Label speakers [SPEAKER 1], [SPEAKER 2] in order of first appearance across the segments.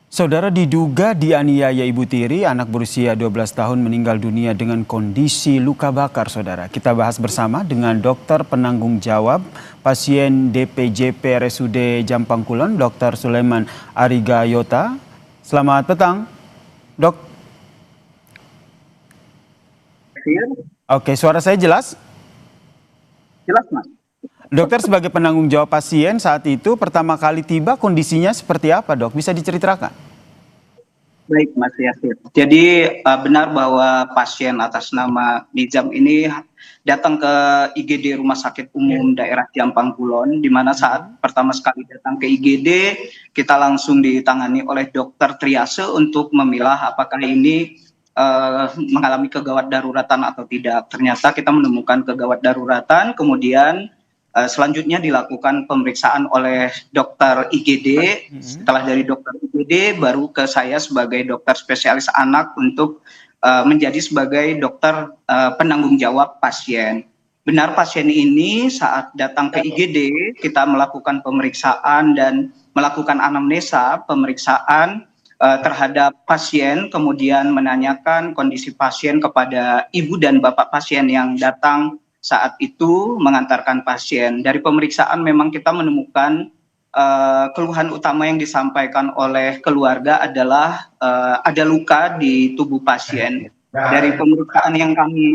[SPEAKER 1] Saudara diduga dianiaya ibu tiri, anak berusia 12 tahun meninggal dunia dengan kondisi luka bakar, saudara. Kita bahas bersama dengan dokter penanggung jawab pasien DPJP RSUD Jampang Kulon, Dr. Sulaiman Arigayota. Selamat petang, dok. Oke, suara saya jelas?
[SPEAKER 2] Jelas, Mas.
[SPEAKER 1] Dokter, sebagai penanggung jawab pasien saat itu pertama kali tiba, kondisinya seperti apa, dok? Bisa diceritakan?
[SPEAKER 2] Baik, Mas Yasir. Jadi benar bahwa pasien atas nama Nizam ini datang ke IGD Rumah Sakit Umum Daerah Jampang Kulon, di mana saat pertama sekali datang ke IGD, kita langsung ditangani oleh dokter triase untuk memilah apakah ini mengalami kegawat daruratan atau tidak. Ternyata kita menemukan kegawat daruratan, kemudian selanjutnya dilakukan pemeriksaan oleh dokter IGD. Setelah dari dokter IGD baru ke saya sebagai dokter spesialis anak untuk menjadi sebagai dokter penanggung jawab pasien. Benar, pasien ini saat datang ke IGD kita melakukan pemeriksaan dan melakukan anamnesa pemeriksaan terhadap pasien, kemudian menanyakan kondisi pasien kepada ibu dan bapak pasien yang datang saat itu mengantarkan pasien. Dari pemeriksaan memang kita menemukan keluhan utama yang disampaikan oleh keluarga adalah ada luka di tubuh pasien. Dari pemeriksaan yang kami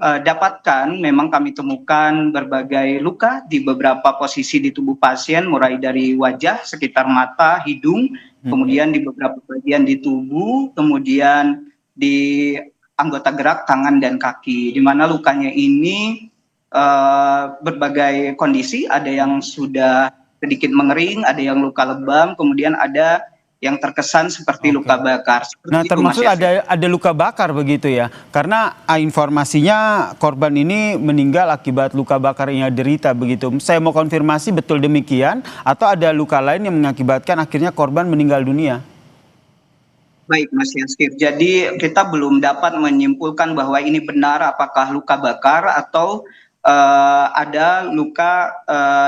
[SPEAKER 2] dapatkan, memang kami temukan berbagai luka di beberapa posisi di tubuh pasien, mulai dari wajah, sekitar mata, hidung, kemudian di beberapa bagian di tubuh, kemudian di anggota gerak tangan dan kaki, di mana lukanya ini berbagai kondisi, ada yang sudah sedikit mengering, ada yang luka lebam, kemudian ada yang terkesan seperti luka bakar.
[SPEAKER 1] Nah, termasuk ada luka bakar begitu ya? Karena informasinya korban ini meninggal akibat luka bakar yang derita begitu. Saya mau konfirmasi betul demikian atau ada luka lain yang mengakibatkan akhirnya korban meninggal dunia?
[SPEAKER 2] Baik, Mas Yaskir. Jadi kita belum dapat menyimpulkan bahwa ini benar apakah luka bakar atau ada luka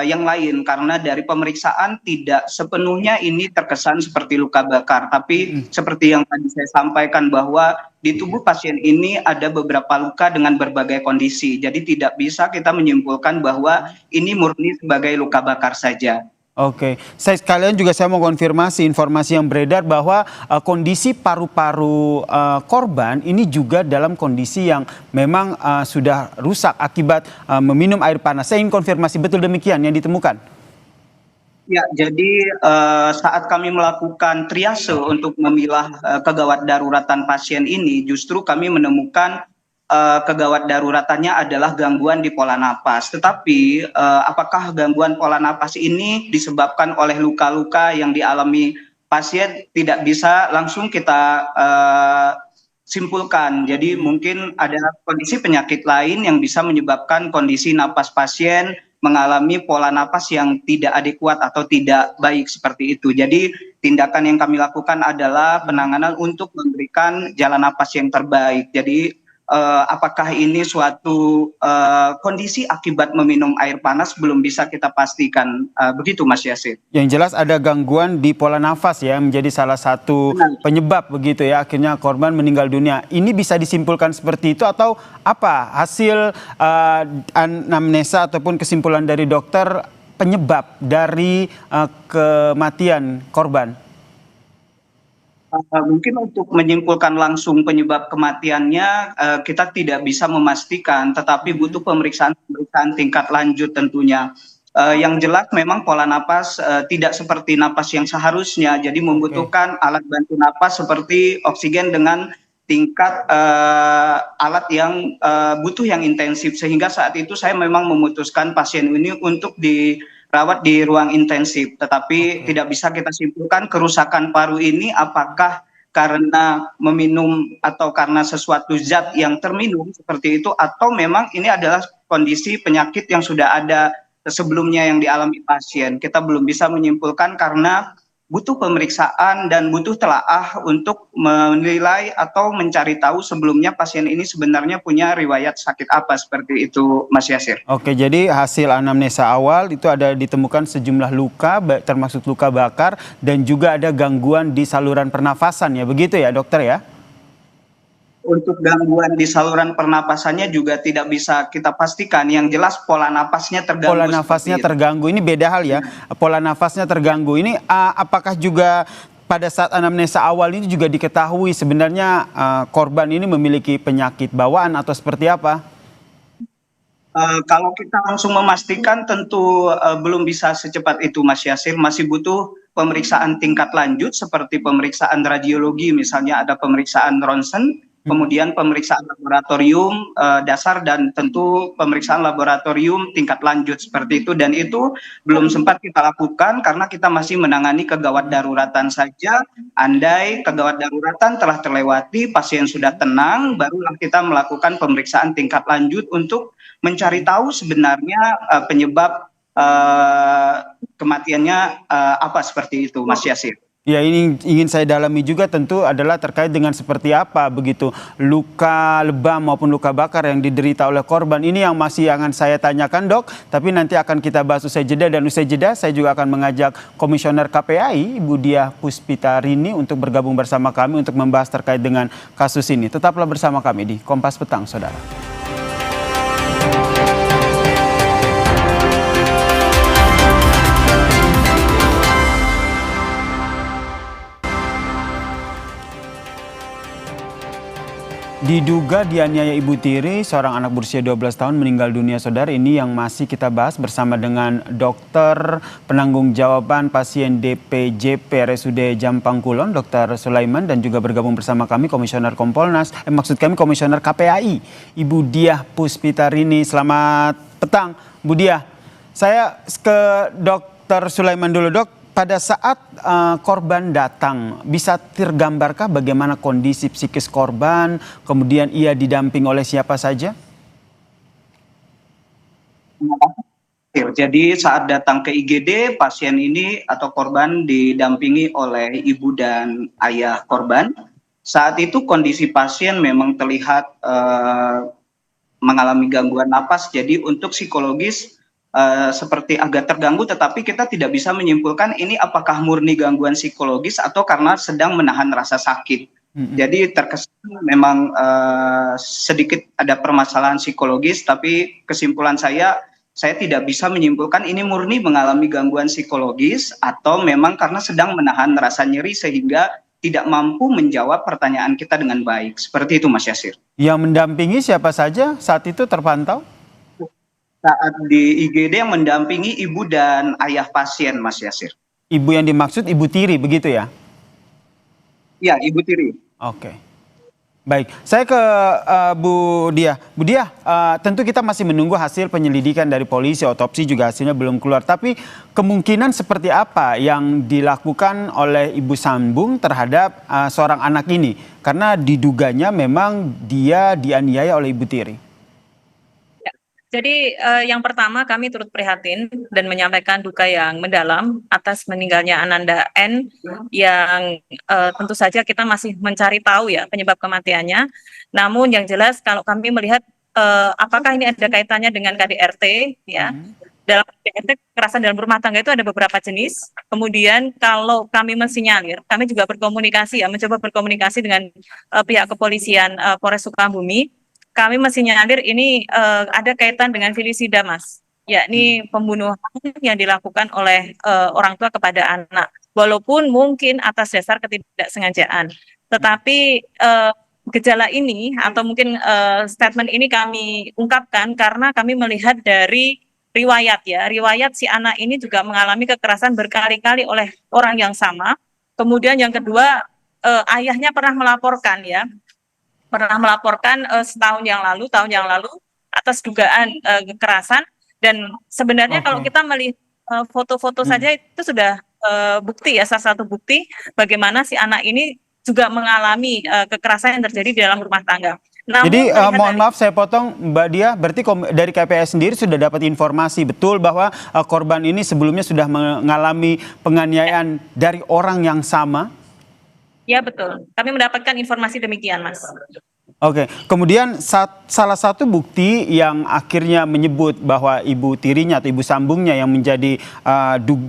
[SPEAKER 2] yang lain, karena dari pemeriksaan tidak sepenuhnya ini terkesan seperti luka bakar, tapi seperti yang tadi saya sampaikan bahwa di tubuh pasien ini ada beberapa luka dengan berbagai kondisi, jadi tidak bisa kita menyimpulkan bahwa ini murni sebagai luka bakar saja.
[SPEAKER 1] Oke, sekalian juga saya mau konfirmasi informasi yang beredar bahwa kondisi paru-paru korban ini juga dalam kondisi yang memang sudah rusak akibat meminum air panas. Saya ingin konfirmasi betul demikian yang ditemukan.
[SPEAKER 2] Ya, jadi saat kami melakukan triase untuk memilah kegawat daruratan pasien ini, justru kami menemukan kegawat daruratannya adalah gangguan di pola napas. Tetapi apakah gangguan pola napas ini disebabkan oleh luka-luka yang dialami pasien, tidak bisa langsung kita simpulkan. Jadi mungkin ada kondisi penyakit lain yang bisa menyebabkan kondisi napas pasien mengalami pola napas yang tidak adekuat atau tidak baik seperti itu. Jadi tindakan yang kami lakukan adalah penanganan untuk memberikan jalan napas yang terbaik. Jadi apakah ini suatu kondisi akibat meminum air panas belum bisa kita pastikan, begitu Mas Yasin.
[SPEAKER 1] Yang jelas ada gangguan di pola nafas ya, menjadi salah satu penyebab begitu ya, akhirnya korban meninggal dunia. Ini bisa disimpulkan seperti itu atau apa hasil anamnesa ataupun kesimpulan dari dokter penyebab dari kematian korban?
[SPEAKER 2] Mungkin untuk menyimpulkan langsung penyebab kematiannya kita tidak bisa memastikan, tetapi butuh pemeriksaan tingkat lanjut tentunya. Yang jelas memang pola napas tidak seperti napas yang seharusnya, jadi membutuhkan alat bantu napas seperti oksigen dengan tingkat alat yang butuh yang intensif, sehingga saat itu saya memang memutuskan pasien ini untuk dirawat di ruang intensif, tetapi tidak bisa kita simpulkan kerusakan paru ini apakah karena meminum atau karena sesuatu zat yang terminum seperti itu, atau memang ini adalah kondisi penyakit yang sudah ada sebelumnya yang dialami pasien. Kita belum bisa menyimpulkan karena butuh pemeriksaan dan butuh telaah untuk menilai atau mencari tahu sebelumnya pasien ini sebenarnya punya riwayat sakit apa, seperti itu Mas Yasir.
[SPEAKER 1] Oke, jadi hasil anamnesa awal itu ada ditemukan sejumlah luka, termasuk luka bakar, dan juga ada gangguan di saluran pernafasan ya, begitu ya dokter ya?
[SPEAKER 2] Untuk gangguan di saluran pernapasannya juga tidak bisa kita pastikan, yang jelas pola napasnya
[SPEAKER 1] Pola
[SPEAKER 2] terganggu
[SPEAKER 1] nafasnya
[SPEAKER 2] seperti itu.
[SPEAKER 1] terganggu, ini beda hal ya, pola nafasnya terganggu. Ini apakah juga pada saat anamnesa awal ini juga diketahui sebenarnya korban ini memiliki penyakit bawaan atau seperti apa?
[SPEAKER 2] Kalau kita langsung memastikan tentu belum bisa secepat itu Mas Yasir, masih butuh pemeriksaan tingkat lanjut seperti pemeriksaan radiologi, misalnya ada pemeriksaan ronsen, kemudian pemeriksaan laboratorium dasar, dan tentu pemeriksaan laboratorium tingkat lanjut seperti itu, dan itu belum sempat kita lakukan karena kita masih menangani kegawat daruratan saja. Andai kegawat daruratan telah terlewati, pasien sudah tenang, barulah kita melakukan pemeriksaan tingkat lanjut untuk mencari tahu sebenarnya penyebab kematiannya apa, seperti itu Mas Yasir.
[SPEAKER 1] Ya, ini ingin saya dalami juga tentu adalah terkait dengan seperti apa begitu luka lebam maupun luka bakar yang diderita oleh korban. Ini yang masih akan saya tanyakan dok, tapi nanti akan kita bahas usai jeda, dan usai jeda saya juga akan mengajak Komisioner KPAI Ibu Diah Puspitarini untuk bergabung bersama kami untuk membahas terkait dengan kasus ini. Tetaplah bersama kami di Kompas Petang, saudara. Diduga dianiaya ibu tiri, seorang anak berusia 12 tahun meninggal dunia, saudara. Ini yang masih kita bahas bersama dengan dokter penanggung jawaban pasien DPJP RSUD Jampang Kulon, Dr. Sulaiman, dan juga bergabung bersama kami Komisioner Kompolnas, Komisioner KPAI, Ibu Diah Puspitarini. Selamat petang, Bu Diah. Saya ke Dr. Sulaiman dulu, dok. Pada saat korban datang, bisa tergambarkah bagaimana kondisi psikis korban, kemudian ia didamping oleh siapa saja?
[SPEAKER 2] Jadi saat datang ke IGD, pasien ini atau korban didampingi oleh ibu dan ayah korban. Saat itu kondisi pasien memang terlihat mengalami gangguan napas, jadi untuk psikologis seperti agak terganggu, tetapi kita tidak bisa menyimpulkan ini apakah murni gangguan psikologis atau karena sedang menahan rasa sakit. Jadi terkesan memang sedikit ada permasalahan psikologis, tapi kesimpulan saya tidak bisa menyimpulkan ini murni mengalami gangguan psikologis atau memang karena sedang menahan rasa nyeri sehingga tidak mampu menjawab pertanyaan kita dengan baik. Seperti itu Mas Yasir.
[SPEAKER 1] Yang mendampingi siapa saja saat itu terpantau?
[SPEAKER 2] Saat di IGD yang mendampingi ibu dan ayah pasien, Mas Yasir.
[SPEAKER 1] Ibu yang dimaksud ibu tiri, begitu ya?
[SPEAKER 2] Iya, ibu tiri.
[SPEAKER 1] Oke. Baik, saya ke Bu Diah. Bu Diah, tentu kita masih menunggu hasil penyelidikan dari polisi, otopsi juga hasilnya belum keluar. Tapi kemungkinan seperti apa yang dilakukan oleh Ibu Sambung terhadap seorang anak ini? Karena diduganya memang dia dianiaya oleh ibu tiri.
[SPEAKER 3] Jadi yang pertama kami turut prihatin dan menyampaikan duka yang mendalam atas meninggalnya Ananda N yang tentu saja kita masih mencari tahu ya penyebab kematiannya. Namun yang jelas kalau kami melihat apakah ini ada kaitannya dengan KDRT ya. Dalam KDRT kekerasan dalam rumah tangga itu ada beberapa jenis. Kemudian kalau kami mensinyalir, kami juga berkomunikasi ya, mencoba berkomunikasi dengan pihak kepolisian Polres Sukabumi. Kami mensinyalir ini ada kaitan dengan filisida, Mas, yakni pembunuhan yang dilakukan oleh orang tua kepada anak, walaupun mungkin atas dasar ketidaksengajaan. Tetapi gejala ini atau mungkin statement ini kami ungkapkan karena kami melihat dari riwayat ya, riwayat si anak ini juga mengalami kekerasan berkali-kali oleh orang yang sama. Kemudian yang kedua, ayahnya pernah melaporkan ya. Tahun yang lalu atas dugaan kekerasan, dan sebenarnya kalau kita melihat foto-foto saja itu sudah bukti ya, salah satu bukti bagaimana si anak ini juga mengalami kekerasan yang terjadi di dalam rumah tangga. Namun
[SPEAKER 1] Jadi
[SPEAKER 3] melihat
[SPEAKER 1] mohon
[SPEAKER 3] dari
[SPEAKER 1] maaf saya potong Mbak Dia, berarti dari KPAI sendiri sudah dapat informasi betul bahwa korban ini sebelumnya sudah mengalami penganiayaan dari orang yang sama?
[SPEAKER 3] ya betul, kami mendapatkan informasi demikian, Mas.
[SPEAKER 1] Oke, kemudian salah satu bukti yang akhirnya menyebut bahwa ibu tirinya atau ibu sambungnya yang menjadi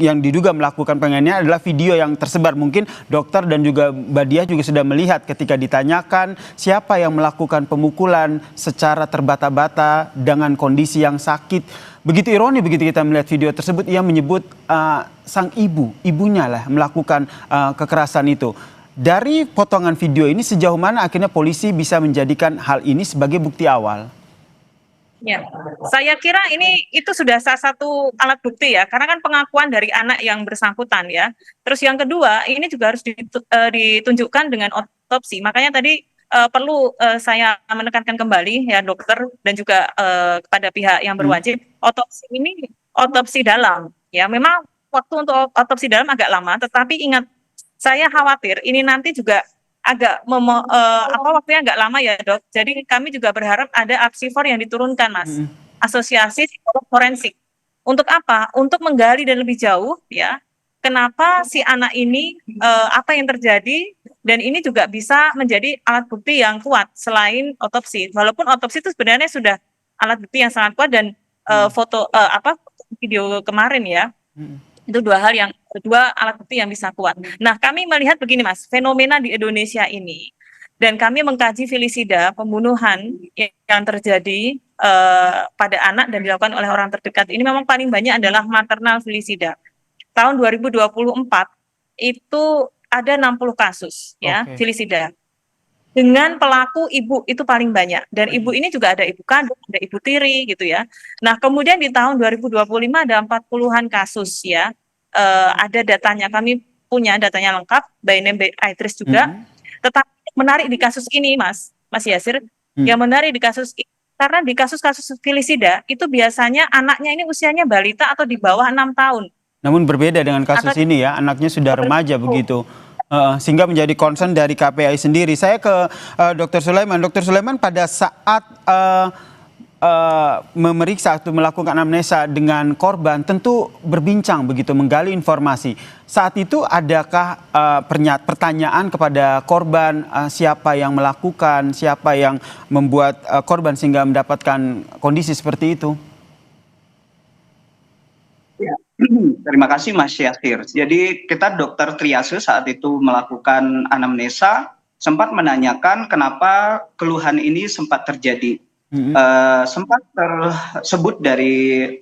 [SPEAKER 1] yang diduga melakukan penganiayaan adalah video yang tersebar. Mungkin dokter dan juga Mbak Diah juga sudah melihat ketika ditanyakan siapa yang melakukan pemukulan secara terbata-bata dengan kondisi yang sakit. Begitu ironi begitu kita melihat video tersebut, ia menyebut sang ibunya lah melakukan kekerasan itu. Dari potongan video ini sejauh mana akhirnya polisi bisa menjadikan hal ini sebagai bukti awal?
[SPEAKER 3] Ya, saya kira itu sudah salah satu alat bukti ya, karena kan pengakuan dari anak yang bersangkutan ya. Terus yang kedua, ini juga harus ditunjukkan dengan otopsi. Makanya tadi perlu saya menekankan kembali ya dokter dan juga kepada pihak yang berwajib, otopsi ini otopsi dalam. Ya, memang waktu untuk otopsi dalam agak lama, tetapi ingat, saya khawatir ini nanti juga agak waktunya agak lama ya dok. Jadi kami juga berharap ada apsifor yang diturunkan mas, asosiasi psikolog forensik. Untuk apa? Untuk menggali dan lebih jauh ya, kenapa si anak ini apa yang terjadi, dan ini juga bisa menjadi alat bukti yang kuat selain otopsi. Walaupun otopsi itu sebenarnya sudah alat bukti yang sangat kuat, dan video kemarin ya. Itu dua alat bukti yang bisa kuat. Nah, kami melihat begini Mas, fenomena di Indonesia ini, dan kami mengkaji filisida, pembunuhan yang terjadi pada anak dan dilakukan oleh orang terdekat ini memang paling banyak adalah maternal filisida. Tahun 2024 itu ada 60 kasus ya filisida. Dengan pelaku ibu itu paling banyak, dan ibu ini juga ada ibu kandung, ada ibu tiri gitu ya. Nah, kemudian di tahun 2025 ada 40-an kasus ya. Ada datanya, kami punya datanya lengkap, by name by address juga. Tetapi menarik di kasus ini Mas Yasir, yang menarik di kasus ini, karena di kasus-kasus filisida itu biasanya anaknya ini usianya balita atau di bawah 6 tahun.
[SPEAKER 1] Namun berbeda dengan kasus ini ya, anaknya sudah remaja begitu. Sehingga menjadi concern dari KPAI sendiri. Saya ke Dr. Sulaiman. Dr. Sulaiman, pada saat memeriksa atau melakukan anamnesa dengan korban, tentu berbincang begitu, menggali informasi. Saat itu adakah pertanyaan kepada korban, siapa yang melakukan, siapa yang membuat korban sehingga mendapatkan kondisi seperti itu?
[SPEAKER 2] Ya, terima kasih Mas Yasir. Jadi kita dokter triase saat itu melakukan anamnesa, sempat menanyakan kenapa keluhan ini sempat terjadi. Sempat tersebut dari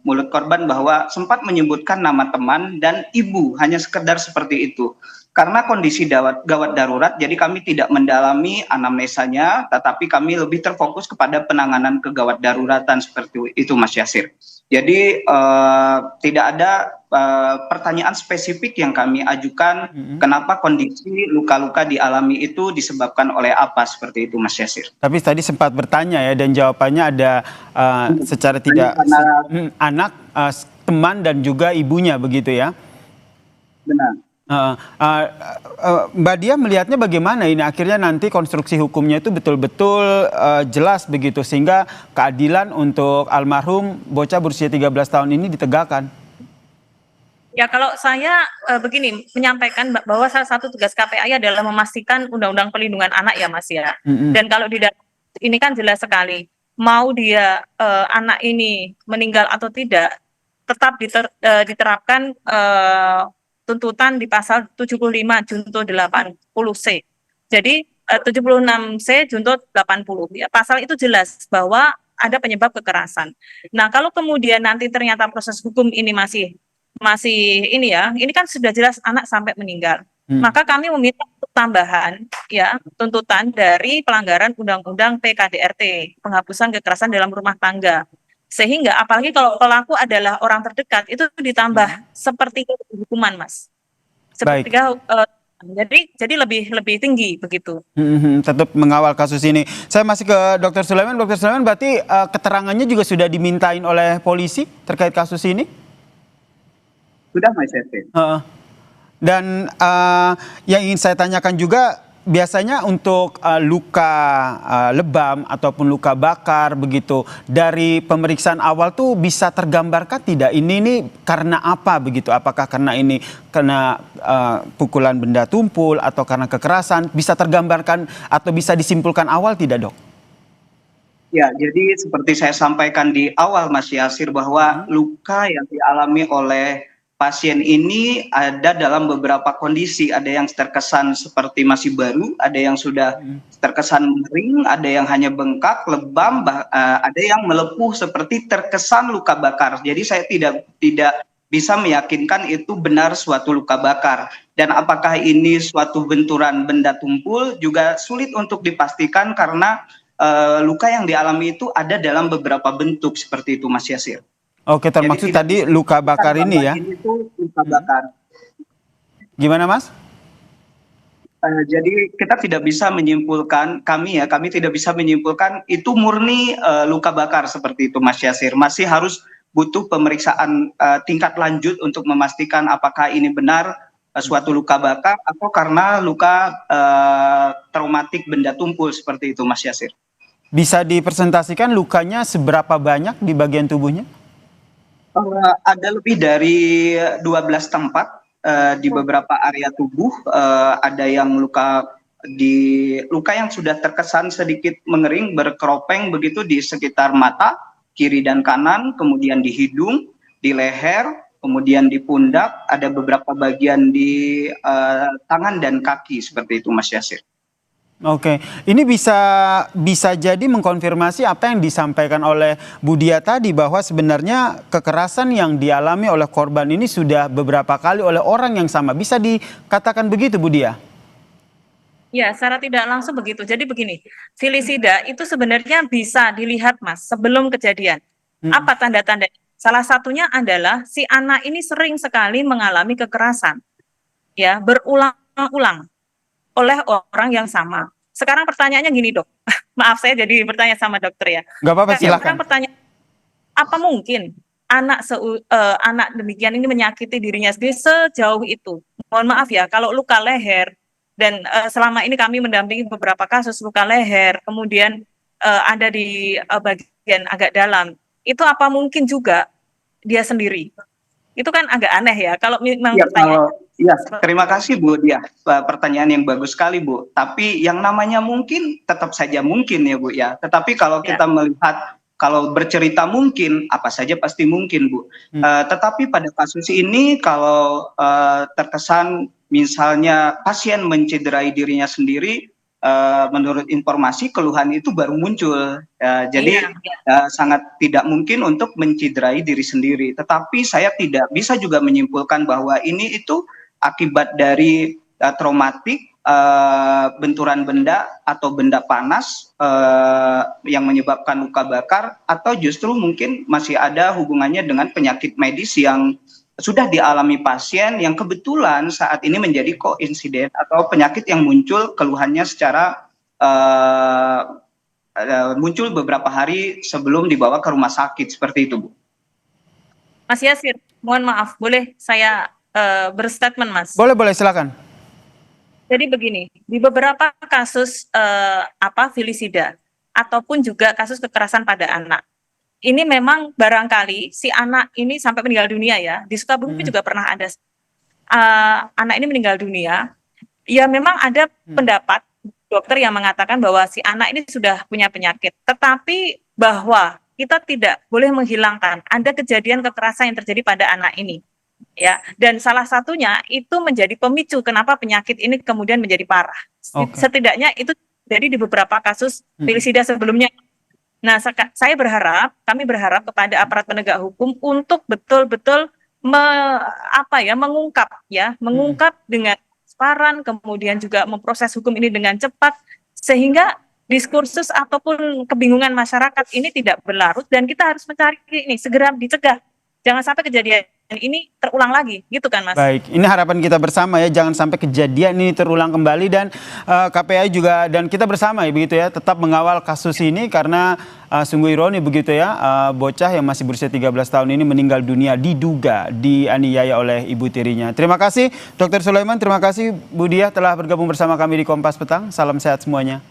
[SPEAKER 2] mulut korban bahwa sempat menyebutkan nama teman dan ibu, hanya sekedar seperti itu. Karena kondisi gawat darurat, jadi kami tidak mendalami anamnesanya, tetapi kami lebih terfokus kepada penanganan kegawat daruratan seperti itu Mas Yasir. Jadi tidak ada pertanyaan spesifik yang kami ajukan, kenapa kondisi luka-luka dialami itu disebabkan oleh apa, seperti itu Mas Yasir.
[SPEAKER 1] Tapi tadi sempat bertanya ya, dan jawabannya ada secara tidak anak, teman dan juga ibunya begitu ya?
[SPEAKER 2] Benar.
[SPEAKER 1] Mbak Dia melihatnya bagaimana ini akhirnya nanti konstruksi hukumnya itu betul-betul jelas begitu, sehingga keadilan untuk almarhum bocah berusia 13 tahun ini ditegakkan?
[SPEAKER 3] Ya, kalau saya begini, menyampaikan bahwa salah satu tugas KPAI adalah memastikan Undang-Undang Perlindungan Anak ya Mas ya. Dan kalau di dalam ini kan jelas sekali, mau dia anak ini meninggal atau tidak, tetap diterapkan tuntutan di pasal 75 junto 80C. Jadi 76C junto 80 ya. Pasal itu jelas bahwa ada penyebab kekerasan. Nah, kalau kemudian nanti ternyata proses hukum ini masih ini ya, ini kan sudah jelas anak sampai meninggal. Maka kami meminta tambahan ya, tuntutan dari pelanggaran Undang-Undang PKDRT, penghapusan kekerasan dalam rumah tangga. Sehingga apalagi kalau pelaku adalah orang terdekat, itu ditambah sepertiga hukuman Mas. Sepertiga jadi lebih tinggi begitu.
[SPEAKER 1] Tetap mengawal kasus ini. Saya masih ke Dr. Sulaiman. Dr. Sulaiman, berarti keterangannya juga sudah dimintain oleh polisi terkait kasus ini?
[SPEAKER 2] Sudah Mas Yasir.
[SPEAKER 1] Dan yang ingin saya tanyakan juga, biasanya untuk luka lebam ataupun luka bakar begitu, dari pemeriksaan awal tuh bisa tergambarkan tidak ini karena apa begitu? Apakah karena ini kena pukulan benda tumpul atau karena kekerasan? Bisa tergambarkan atau bisa disimpulkan awal tidak, Dok?
[SPEAKER 2] Ya, jadi seperti saya sampaikan di awal Mas Yasir bahwa luka yang dialami oleh pasien ini ada dalam beberapa kondisi, ada yang terkesan seperti masih baru, ada yang sudah terkesan mering, ada yang hanya bengkak, lebam, ada yang melepuh seperti terkesan luka bakar. Jadi saya tidak bisa meyakinkan itu benar suatu luka bakar. Dan apakah ini suatu benturan benda tumpul juga sulit untuk dipastikan karena luka yang dialami itu ada dalam beberapa bentuk seperti itu Mas Yasir.
[SPEAKER 1] Oke, termaksud tadi luka bakar ini ya?
[SPEAKER 2] Ini tuh luka bakar.
[SPEAKER 1] Gimana, Mas?
[SPEAKER 2] Jadi kita tidak bisa menyimpulkan, kami tidak bisa menyimpulkan itu murni luka bakar seperti itu Mas Yasir. Masih harus butuh pemeriksaan tingkat lanjut untuk memastikan apakah ini benar suatu luka bakar atau karena luka traumatik benda tumpul seperti itu Mas Yasir.
[SPEAKER 1] Bisa dipresentasikan lukanya seberapa banyak di bagian tubuhnya?
[SPEAKER 2] Ada lebih dari 12 tempat di beberapa area tubuh, ada yang luka yang sudah terkesan sedikit mengering, berkeropeng begitu di sekitar mata kiri dan kanan, kemudian di hidung, di leher, kemudian di pundak, ada beberapa bagian di tangan dan kaki seperti itu Mas Yasir.
[SPEAKER 1] Oke, ini bisa jadi mengkonfirmasi apa yang disampaikan oleh Bu Dia tadi, bahwa sebenarnya kekerasan yang dialami oleh korban ini sudah beberapa kali oleh orang yang sama. Bisa dikatakan begitu, Bu Dia?
[SPEAKER 3] Ya, secara tidak langsung begitu. Jadi begini, filisida itu sebenarnya bisa dilihat Mas sebelum kejadian. Apa tanda-tanda? Salah satunya adalah si anak ini sering sekali mengalami kekerasan, ya, berulang-ulang oleh orang yang sama. Sekarang pertanyaannya gini, Dok. Maaf, saya jadi bertanya sama dokter ya.
[SPEAKER 1] Nggak apa-apa, silakan.
[SPEAKER 3] Sekarang pertanyaan, apa mungkin anak demikian ini menyakiti dirinya sendiri sejauh itu? Mohon maaf ya, kalau luka leher, dan selama ini kami mendampingi beberapa kasus luka leher, kemudian ada di bagian agak dalam, itu apa mungkin juga dia sendiri? Itu kan agak aneh ya, kalau memang
[SPEAKER 2] Ya, terima kasih Bu Dia. Pertanyaan yang bagus sekali Bu. Tapi yang namanya mungkin tetap saja mungkin ya Bu ya. Tetapi kalau kita melihat, kalau bercerita mungkin, apa saja pasti mungkin Bu. Tetapi pada kasus ini kalau terkesan misalnya pasien mencederai dirinya sendiri, menurut informasi keluhan itu baru muncul. Jadi sangat tidak mungkin untuk mencederai diri sendiri. Tetapi saya tidak bisa juga menyimpulkan bahwa ini itu akibat dari traumatik, benturan benda atau benda panas yang menyebabkan luka bakar, atau justru mungkin masih ada hubungannya dengan penyakit medis yang sudah dialami pasien yang kebetulan saat ini menjadi koinsiden atau penyakit yang muncul keluhannya secara muncul beberapa hari sebelum dibawa ke rumah sakit seperti itu Bu.
[SPEAKER 3] Mas Yasir, mohon maaf, boleh saya berstatement Mas?
[SPEAKER 1] Boleh, silakan.
[SPEAKER 3] Jadi begini, di beberapa kasus filisida ataupun juga kasus kekerasan pada anak, ini memang barangkali si anak ini sampai meninggal dunia ya. Di Sukabumi juga pernah ada anak ini meninggal dunia. Ya memang ada pendapat dokter yang mengatakan bahwa si anak ini sudah punya penyakit. Tetapi bahwa kita tidak boleh menghilangkan ada kejadian kekerasan yang terjadi pada anak ini. Ya, dan salah satunya itu menjadi pemicu kenapa penyakit ini kemudian menjadi parah. Setidaknya itu jadi di beberapa kasus filisida sebelumnya. Nah, kami berharap kepada aparat penegak hukum untuk betul-betul mengungkap dengan transparan, kemudian juga memproses hukum ini dengan cepat, sehingga diskursus ataupun kebingungan masyarakat ini tidak berlarut, dan kita harus mencari ini segera dicegah jangan sampai kejadian ini terulang lagi, gitu kan Mas?
[SPEAKER 1] Baik, ini harapan kita bersama ya, jangan sampai kejadian ini terulang kembali, dan KPAI juga dan kita bersama ya begitu ya, tetap mengawal kasus ini karena sungguh ironi begitu ya, bocah yang masih berusia 13 tahun ini meninggal dunia diduga dianiaya oleh ibu tirinya. Terima kasih Dr. Sulaiman, terima kasih Bu Diah telah bergabung bersama kami di Kompas Petang. Salam sehat semuanya.